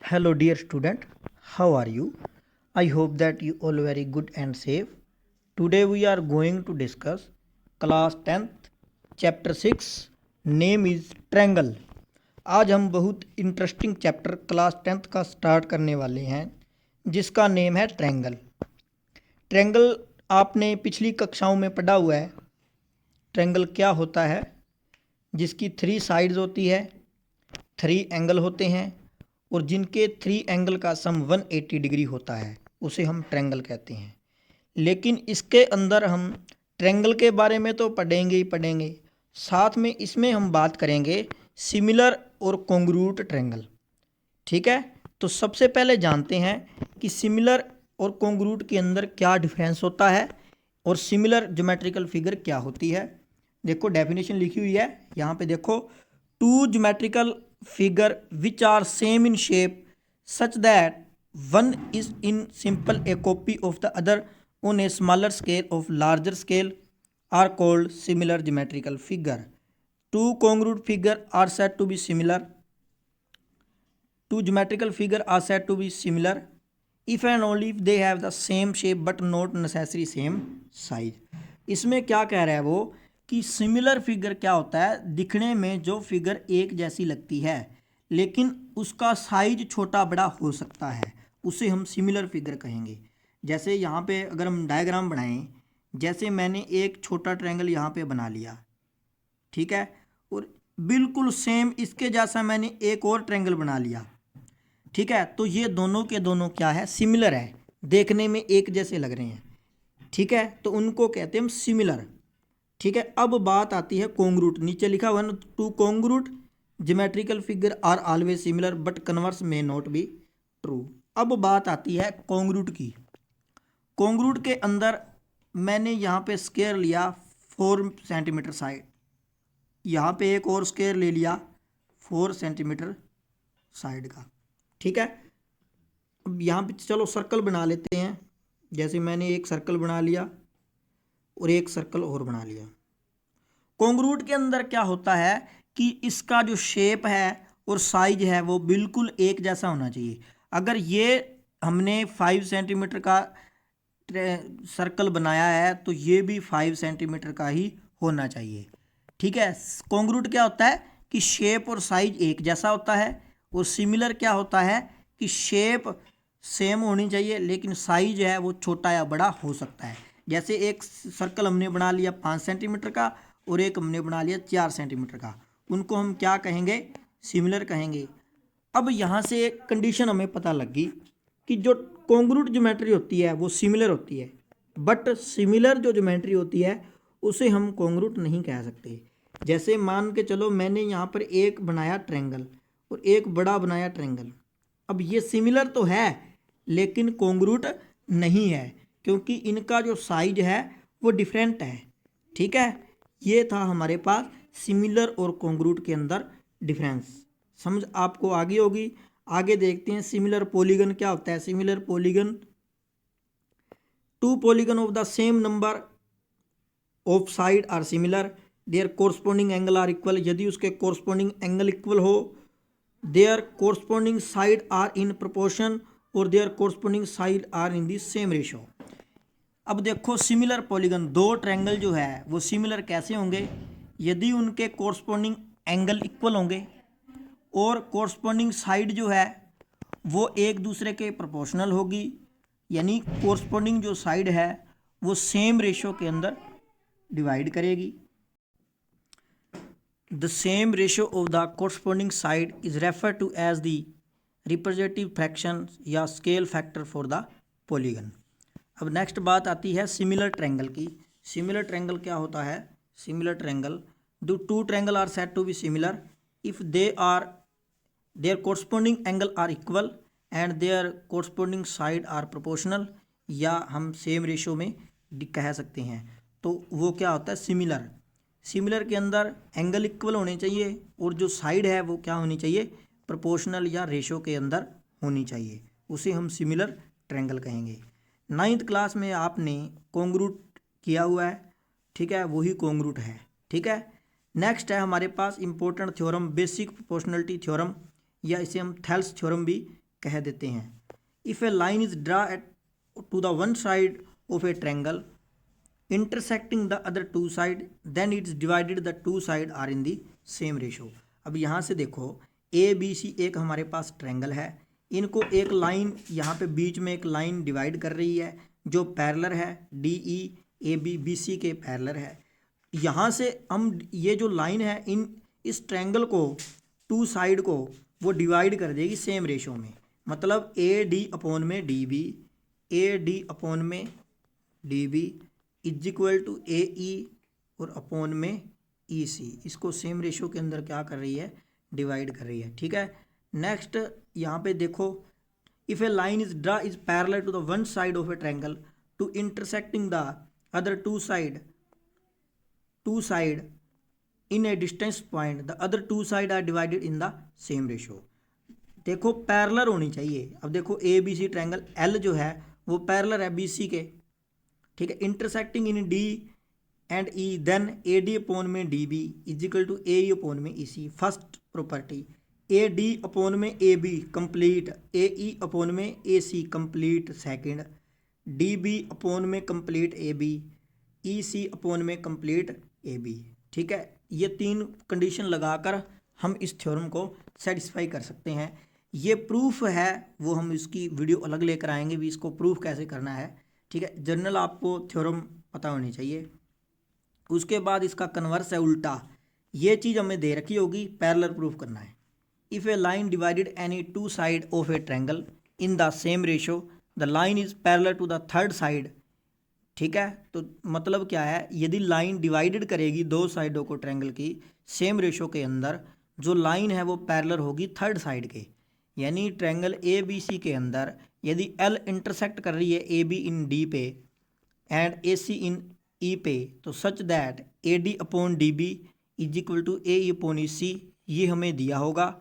Hello dear student, how are you? I hope that you all very good and safe. Today we are going to discuss class 10th chapter 6 name is triangle. आज हम बहुत interesting chapter class 10th का start करने वाले हैं जिसका name है triangle. Triangle आपने पिछली कक्षाओं में पढ़ा हुआ है। ट्रायंगल क्या होता है? जिसकी 3 साइड्स होती है, 3 एंगल होते हैं और जिनके 3 एंगल का सम 180 डिग्री होता है उसे हम ट्रायंगल कहते हैं। लेकिन इसके अंदर हम ट्रायंगल के बारे में तो पढ़ेंगे ही पढ़ेंगे, साथ में इसमें हम बात करेंगे सिमिलर और कॉन्ग्रुएंट ट्रायंगल। ठीक है, तो सबसे पहले जानते हैं कि सिमिलर और कॉन्ग्रुएंट के अंदर क्या डिफरेंस होता है और सिमिलर ज्योमेट्रिकल फिगर क्या होती है। देखो डेफिनेशन लिखी हुई है यहाँ पे, देखो two geometrical figure which are same in shape such that one is in simple a copy of the other on a smaller scale of larger scale are called similar geometrical figure. Two congruent figure are said to be similar. Two geometrical figure are said to be similar if and only if they have the same shape but not necessary same size. इसमें क्या कह रहा है वो कि similar figure क्या होता है? दिखने में जो फिगर एक जैसी लगती है लेकिन उसका साइज छोटा बड़ा हो सकता है, उसे हम सिमिलर फिगर कहेंगे। जैसे यहाँ पे अगर हम डायग्राम बनाएं, जैसे मैंने एक छोटा ट्रायंगल यहाँ पे बना लिया, ठीक है, और बिल्कुल सेम इसके जैसा मैंने एक और ट्रायंगल बना लिया, ठीक है, तो ये दोनों के दोनों क्या है? सिमिलर है, देखने में एक जैसे लग रहे हैं, ठीक है, तो उनको कहते हैं हम सिमिलर। ठीक है, अब बात आती है कॉन्ग्रुएंट। नीचे लिखा हुआ है two congruent geometrical figure are always similar but converse may not be true. अब बात आती है कॉन्ग्रुएंट की। कॉन्ग्रुएंट के अंदर मैंने यहाँ पे स्क्वायर लिया 4 सेंटीमीटर साइड, यहाँ पे एक और स्क्वायर ले लिया 4 सेंटीमीटर साइड का, ठीक है। अब यहाँ पे चलो सर्कल बना लेते हैं। जैसे मैंने एक सर्कल बना लिया और एक सर्कल और बना लिया। कॉन्ग्रुएंट के अंदर क्या होता है कि इसका जो शेप है और साइज है वो बिल्कुल एक जैसा होना चाहिए। अगर ये हमने 5 सेंटीमीटर का सर्कल बनाया है तो ये भी 5 सेंटीमीटर का ही होना चाहिए, ठीक है। कॉन्ग्रुएंट क्या होता है कि शेप और साइज एक जैसा होता है, और सिमिलर क्या होता है कि शेप सेम होनी चाहिए लेकिन साइज है वो छोटा या बड़ा हो सकता है। जैसे एक सर्कल हमने बना लिया 5 सेंटीमीटर का और एक हमने बना लिया 4 सेंटीमीटर का, उनको हम क्या कहेंगे? सिमिलर कहेंगे। अब यहाँ से एक कंडीशन हमें पता लग गई कि जो कॉन्ग्रुएंट ज्योमेट्री होती है वो सिमिलर होती है, बट सिमिलर जो ज्योमेट्री होती है उसे हम कॉन्ग्रुएंट नहीं कह सकते। जैसे मान के चलो मैंने यहाँ पर एक बनाया ट्रायंगल और एक बड़ा बनाया ट्रायंगल, अब ये सिमिलर तो है लेकिन कॉन्ग्रुएंट नहीं है क्योंकि इनका जो साइज है वो डिफरेंट है, ठीक है। ये था हमारे पास सिमिलर और कॉन्ग्रुएंट के अंदर डिफरेंस। समझ आपको आगे होगी। आगे देखते हैं सिमिलर पॉलीगन क्या होता है। Similar polygon, two polygon of the same number of side are similar, their corresponding angle are equal. यदि उसके कोरस्पॉन्डिंग एंगल इक्वल हो, their corresponding side are in proportion और their corresponding side are in the same ratio. अब देखो similar polygon, दो triangle जो है वो सिमिलर कैसे होंगे? यदि उनके कोरस्पॉन्डिंग एंगल इक्वल होंगे और कोरस्पॉन्डिंग साइड जो है वो एक दूसरे के प्रोपोर्शनल होगी, यानी कोरस्पॉन्डिंग जो साइड है वो सेम रेशो के अंदर डिवाइड करेगी। The same ratio of the corresponding side is refer to as the representative fraction या scale factor for the polygon. अब नेक्स्ट बात आती है सिमिलर ट्रायंगल की। सिमिलर ट्रायंगल क्या होता है? Similar triangle, the two triangle are said to be similar if they are their corresponding angle are equal and their corresponding side are proportional, या हम सेम रेशो में कह सकते हैं। तो वो क्या होता है? सिमिलर। सिमिलर के अंदर एंगल इक्वल होने चाहिए और जो साइड है वो क्या होनी चाहिए? प्रोपोर्शनल या रेशो के अंदर होनी चाहिए, उसे हम सिमिलर ट्रायंगल कहेंगे। 9th क्लास में आपने कॉन्ग्रुएंट किया हुआ है, ठीक है, वही कॉन्ग्रुएंट है, ठीक है। नेक्स्ट है हमारे पास important theorem, basic proportionality theorem, या इसे हम थेल्स थ्योरम भी कह देते हैं। If a line is draw at to the one side of a triangle intersecting the other two side then it's divided the two side are in the same ratio. अब यहाँ से देखो A B सी एक हमारे पास triangle है, इनको एक line यहाँ पे बीच में एक लाइन डिवाइड कर रही है जो पैरेलल है, D E A B B C के पैरेलल है। यहाँ से हम ये जो लाइन है इस ट्रायंगल को टू साइड को वो डिवाइड कर देगी सेम रेशो में, मतलब ए डी अपॉन में D B, A D upon में D B is equal to A E और अपॉन में ई सी। इसको सेम रेशो के अंदर क्या कर रही है, डिवाइड कर रही है। ठीक है, नेक्स्ट यहाँ पे देखो if a line is draw is parallel to the one side of a triangle to intersecting the other two side in a distance point the other two side are divided in the same ratio। देखो parallel होनी चाहिए। अब देखो A B C triangle L जो है वो parallel है B C के, ठीक है, intersecting in D and E then A D upon में D B is equal to A E upon में E C. First property A D upon में A B complete, A E upon में A C complete second, D B upon में complete A B, E C upon में complete A B. ठीक है, ये तीन condition लगाकर हम इस थ्योरम को सेटिस्फाई कर सकते हैं। ये प्रूफ है, वो हम इसकी वीडियो अलग लेकर आएंगे भी, इसको प्रूफ कैसे करना है। ठीक है, जनरल आपको थ्योरम पता होनी चाहिए। उसके बाद इसका कन्वर्स है उल्टा, ये चीज़ हमें दे रखी होगी, पैरेलल प्रूफ करना है। If a line divided any two side of a triangle in the same ratio the line is parallel to the third side. ठीक है, तो मतलब क्या है, यदि लाइन डिवाइडेड करेगी दो साइडों को ट्रायंगल की सेम रेशो के अंदर, जो लाइन है वो पैरेलल होगी थर्ड साइड के। यानी ट्रायंगल ए बी सी के अंदर यदि एल इंटरसेक्ट कर रही है ए बी इन डी पे and A C in E पे, तो such that A D upon D B is equal to A E upon E C, ये हमें दिया होगा।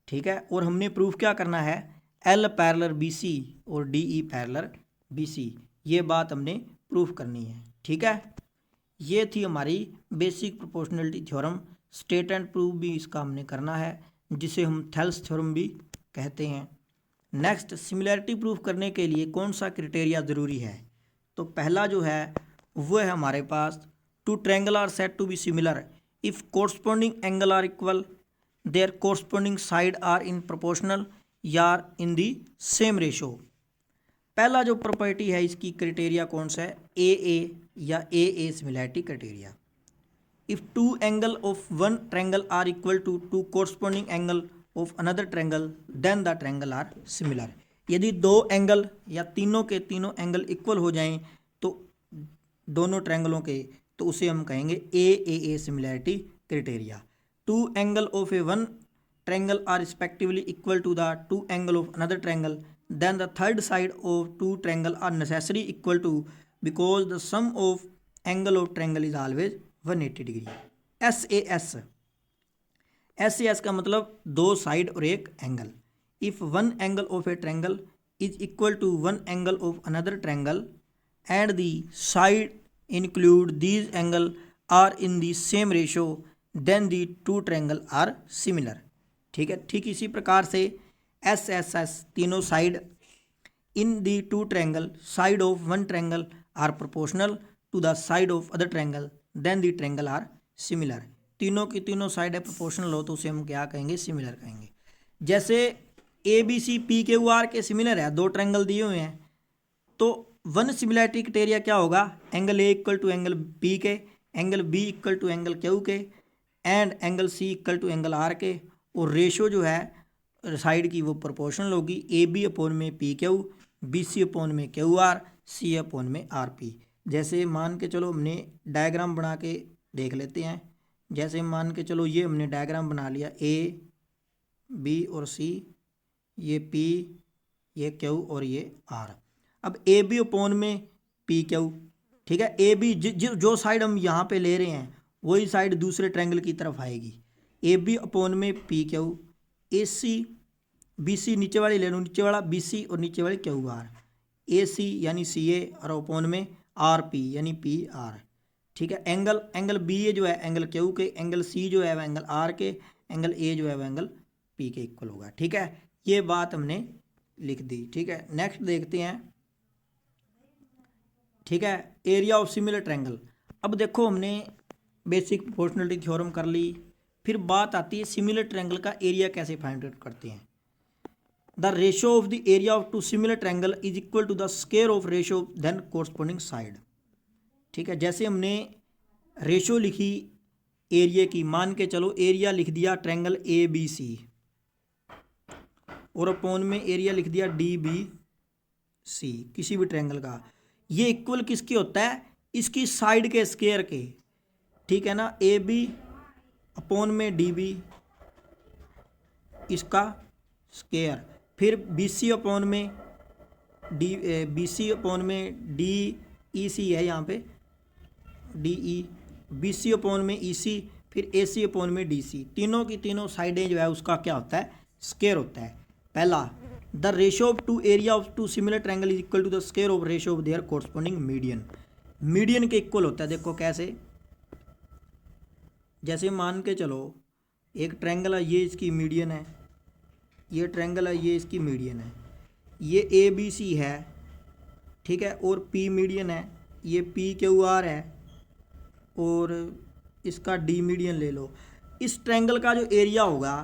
ठीक है, और हमने प्रूफ क्या करना है, एल पैरेलल बी सी और D E parallel B C, ये बात हमने प्रूफ करनी है। ठीक है, ये थी हमारी basic proportionality theorem. State and proof भी इसका हमने करना है, जिसे हम थेल्स थ्योरम भी कहते हैं। नेक्स्ट, सिमिलैरिटी प्रूफ करने के लिए कौन सा क्राइटेरिया ज़रूरी है, तो पहला जो है वो है हमारे पास two triangle are said to be similar if corresponding angle are equal, their corresponding side are in proportional या इन दी सेम रेशो। पहला जो प्रॉपर्टी है इसकी क्राइटेरिया कौन सा है, ए या A similarity criteria. If two angle of one triangle are equal to two corresponding angle of another triangle then the triangle are similar. यदि दो एंगल या तीनों के तीनों एंगल इक्वल हो जाएं तो दोनों ट्रायंगलों के, तो उसे हम कहेंगे A similarity criteria. Two angle of a one triangle are respectively equal to the two angle of another triangle then the third side of two triangle are necessary equal to because the sum of angle of triangle is always 180 degree। SAS का मतलब दो side और एक angle. If one angle of a triangle is equal to one angle of another triangle and the side include these angle are in the same ratio then the two triangle are similar. ठीक है, ठीक इसी प्रकार से SSS तीनों side in the two triangle side of one triangle are proportional to the side of other triangle then the triangle are similar. तीनों की तीनों साइड है प्रोपोर्शनल हो तो उसे हम क्या कहेंगे, सिमिलर कहेंगे। जैसे ABC PQR के सिमिलर है, दो ट्रायंगल दिए हुए हैं, तो वन सिमिलैरिटी क्राइटेरिया क्या होगा, angle A equal to angle B के, angle B equal to angle Q के and angle C equal to angle R के, और रेशो जो है साइड की वो प्रोपोर्शनल होगी, AB अपॉन में PQ, BC अपॉन में QR, C अपॉन में RP। जैसे मान के चलो हमने डायग्राम बना के देख लेते हैं। जैसे मान के चलो ये हमने डायग्राम बना लिया, A B और C, ये P, ये Q और ये R। अब AB अपॉन में PQ, ठीक है, AB जो साइड हम यहाँ पे ले रहे हैं वही साइड दूसरे ट्रायंगल की तरफ आएगी। AB अपॉन में PQ, AC BC नीचे वाली ले लो, नीचे वाला BC और नीचे वाली QR, AC यानी CA और अपॉन में RP यानी PR। ठीक है, एंगल BA जो है एंगल Q के, एंगल C जो है वह एंगल R के, एंगल A जो है वह एंगल P के इक्वल होगा। ठीक है, ये बात हमने लिख दी। ठीक है, नेक्स्ट देखते हैं। ठीक है, एरिया ऑफ सिमिलर ट्रायंगल। अब देखो हमने बेसिक प्रोपोर्शनलिटी थ्योरम कर ली, फिर बात आती है सिमिलर ट्रायंगल का एरिया कैसे फाइंड आउट करते हैं। The ratio of the area of two similar triangle is equal to the square of ratio then corresponding side. ठीक है, जैसे हमने रेशियो लिखी एरिया की, मान के चलो एरिया लिख दिया ट्रायंगल ए बी सी, और अपॉन में एरिया लिख दिया डी बी सी, किसी भी ट्रायंगल का। ये इक्वल किसके होता है, इसकी साइड के स्क्वायर के। ठीक है ना, ए बी अपॉन में डी बी इसका स्क्वायर, फिर बी सी अपॉन में बी सी अपॉन में डी ई सी है यहाँ पे, D E, B C upon में ई सी, फिर ए सी अपॉन में डी सी। तीनों की तीनों साइडें जो है उसका क्या होता है, स्क्वायर होता है। पहला, the ratio of two area of two similar triangle is equal to the square of ratio of their corresponding median. Median के इक्वल होता है। देखो कैसे, जैसे मान के चलो एक ट्रायंगल है, ये इसकी मीडियन है, ये ट्रायंगल है, ये इसकी मीडियन है, ये ए बी सी है। ठीक है, और पी मीडियन है, ये पी क्यू आर है, और इसका डी मीडियन ले लो। इस ट्रायंगल का जो एरिया होगा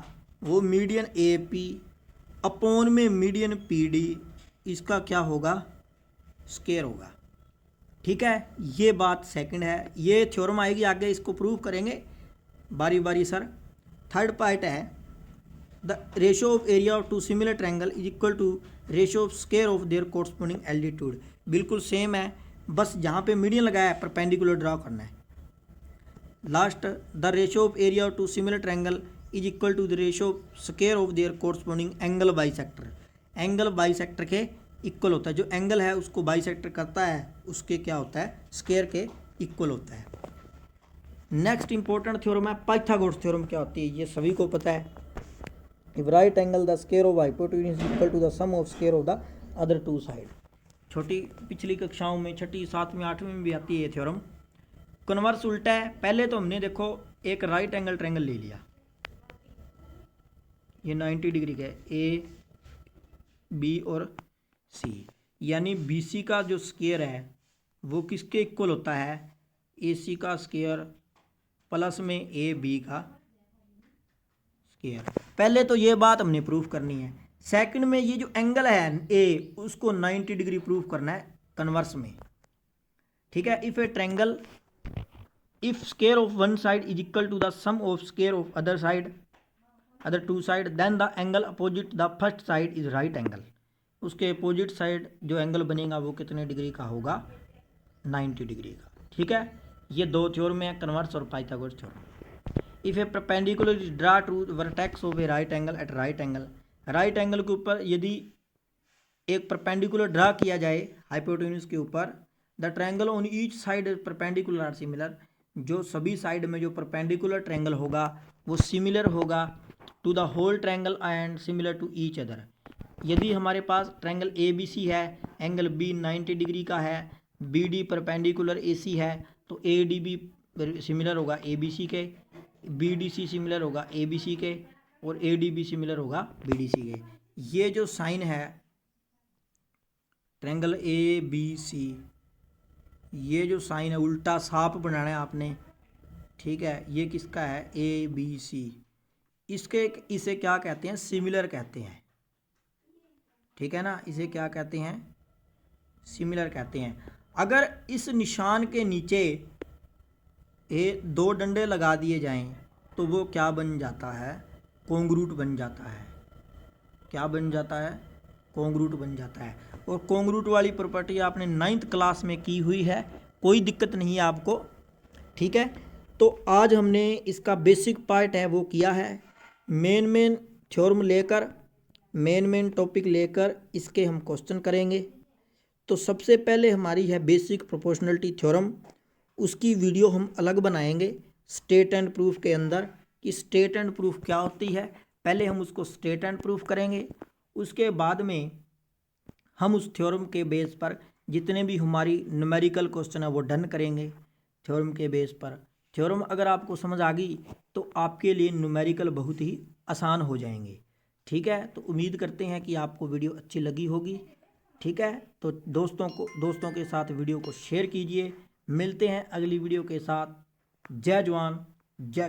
वो मीडियन ए पी अपॉन में मीडियन पी डी, इसका क्या होगा, स्क्वायर होगा। ठीक है, ये बात सेकंड है। ये थ्योरम आएगी आगे, इसको प्रूव करेंगे बारी बारी सर। थर्ड पार्ट है, the ratio of area of two similar triangle is equal to ratio of square of their corresponding altitude. बिल्कुल सेम है, बस जहाँ पे मीडियन लगाया है परपेंडिकुलर ड्रा करना है। Last, the ratio of area of two similar triangle is equal to the ratio of square of their corresponding angle bisector. Angle bisector के इक्वल होता है, जो एंगल है उसको बाइसेक्टर करता है उसके क्या होता है, स्क्वायर के इक्वल होता है। नेक्स्ट इंपॉर्टेंट थ्योरम है पाइथागोरस थ्योरम। क्या होती है ये सभी को पता है। If right angle the square of hypotenuse is equal to the sum of square of the other two side. छोटी पिछली कक्षाओं में, छठी, सातवीं, आठवीं में भी आती है ये थ्योरम। कन्वर्स उल्टा है। पहले तो हमने देखो एक राइट एंगल ट्रायंगल ले लिया, ये 90 डिग्री का है, ए बी और सी, यानी बी सी का जो स्क्वायर है वो किसके इक्वल होता है, ए सी का स्क्वायर प्लस में ए बी का स्क्वायर। पहले तो ये बात हमने प्रूफ करनी है। सेकंड में ये जो एंगल है ए, उसको 90 डिग्री प्रूफ करना है कन्वर्स में। ठीक है, if a triangle, if square of one side is equal to the sum of square of other side, other two side, then the angle opposite the first side is right angle. उसके opposite side जो angle बनेगा वो कितने degree का होगा, 90 degree का। ठीक है, ये दो थ्योरम है, कन्वर्स और Pythagoras theorem. If a perpendicular is draw to vertex of a right angle at right angle, right angle के ऊपर यदि एक परपेंडिकुलर ड्रा किया जाए हाइपोटेन्यूज के ऊपर, the triangle on each side perpendicular are similar, जो सभी साइड में जो परपेंडिकुलर ट्रायंगल होगा वो सिमिलर होगा to the whole triangle and similar to each other. यदि हमारे पास ट्रायंगल ए बी सी है, एंगल बी 90 डिग्री का है, बी डी परपेंडिकुलर ए सी है, तो ए डी बी सिमिलर होगा ए बी सी के, बी डी सी सिमिलर होगा ए बी सी के, और ए डी बी सिमिलर होगा बी डी सी के। ये जो साइन है ट्रायंगल ए बी सी, ये जो साइन है उल्टा साफ बनाना है आपने। ठीक है, ये किसका है, ए बी सी, इसके इसे क्या कहते हैं, सिमिलर कहते हैं। ठीक है ना, इसे क्या कहते हैं, सिमिलर कहते हैं। अगर इस निशान के नीचे दो डंडे लगा दिए जाएं तो वो क्या बन जाता है, कॉन्ग्रुट बन जाता है। क्या बन जाता है, कॉन्ग्रुट बन जाता है। और कॉन्ग्रुट वाली प्रॉपर्टी आपने 9th क्लास में की हुई है, कोई दिक्कत नहीं है आपको। ठीक है, तो आज हमने इसका बेसिक पार्ट है वो किया है। मेन थ्योरम लेकर, मेन टॉपिक लेकर इसके हम क्वेश्चन करेंगे। तो सबसे पहले हमारी है बेसिक प्रोपोर्शनलिटी थ्योरम, उसकी वीडियो हम अलग बनाएंगे स्टेट एंड प्रूफ के अंदर कि स्टेट एंड प्रूफ क्या होती है। पहले हम उसको स्टेट एंड प्रूफ करेंगे, उसके बाद में हम उस थ्योरम के बेस पर जितने भी हमारी न्यूमेरिकल क्वेश्चन है वो डन करेंगे थ्योरम के बेस पर। थ्योरम अगर आपको समझ आ गई तो आपके लिए न्यूमेरिकल बहुत ही आसान हो जाएंगे। ठीक है, तो उम्मीद करते हैं कि आपको वीडियो अच्छी लगी होगी। ठीक है, तो दोस्तों के साथ वीडियो को शेयर कीजिए। मिलते हैं अगली वीडियो के साथ। जय जवान जय